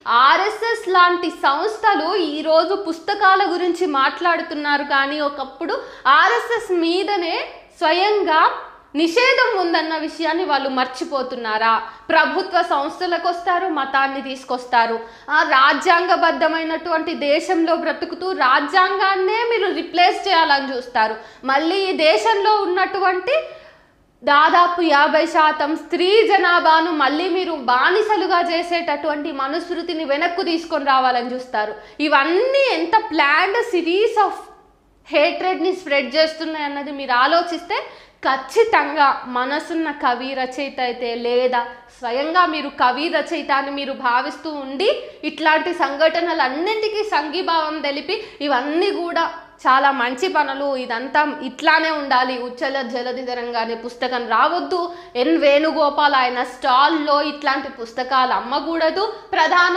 RSS లాంటి సంస్థలు ఈరోజు పుస్తకాల గురించి మాట్లాడుతున్నారు, కానీ ఒకప్పుడు ఆర్ఎస్ఎస్ మీదనే స్వయంగా నిషేధం ఉందన్న విషయాన్ని వాళ్ళు మర్చిపోతున్నారా? ప్రభుత్వ సంస్థలకు వస్తారు, మతాన్ని తీసుకొస్తారు. రాజ్యాంగబద్ధమైనటువంటి దేశంలో బ్రతుకుతూ రాజ్యాంగాన్నే మీరు రిప్లేస్ చేయాలని చూస్తారు. మళ్ళీ ఈ దేశంలో ఉన్నటువంటి దాదాపు 50% స్త్రీ జనాభాను మళ్ళీ మీరు బానిసలుగా చేసేటటువంటి మనుస్మృతిని వెనక్కు తీసుకొని రావాలని చూస్తారు. ఇవన్నీ ఎంత ప్లాన్డ్ సిరీస్ ఆఫ్ హేట్రెడ్ని స్ప్రెడ్ చేస్తున్నాయి అన్నది మీరు ఆలోచిస్తే ఖచ్చితంగా మనసున్న కవి రచయిత అయితే, లేదా స్వయంగా మీరు కవి రచయిత అని మీరు భావిస్తూ ఉండి ఇట్లాంటి సంఘటనలన్నింటికీ సంఘీభావం తెలిపి ఇవన్నీ కూడా చాలా మంచి పనులు, ఇదంతా ఇట్లానే ఉండాలి, ఉచ్చల జలధిధరంగానే పుస్తకం రావద్దు, ఎన్ వేణుగోపాల్ ఆయన స్టాల్లో ఇట్లాంటి పుస్తకాలు అమ్మకూడదు, ప్రధాన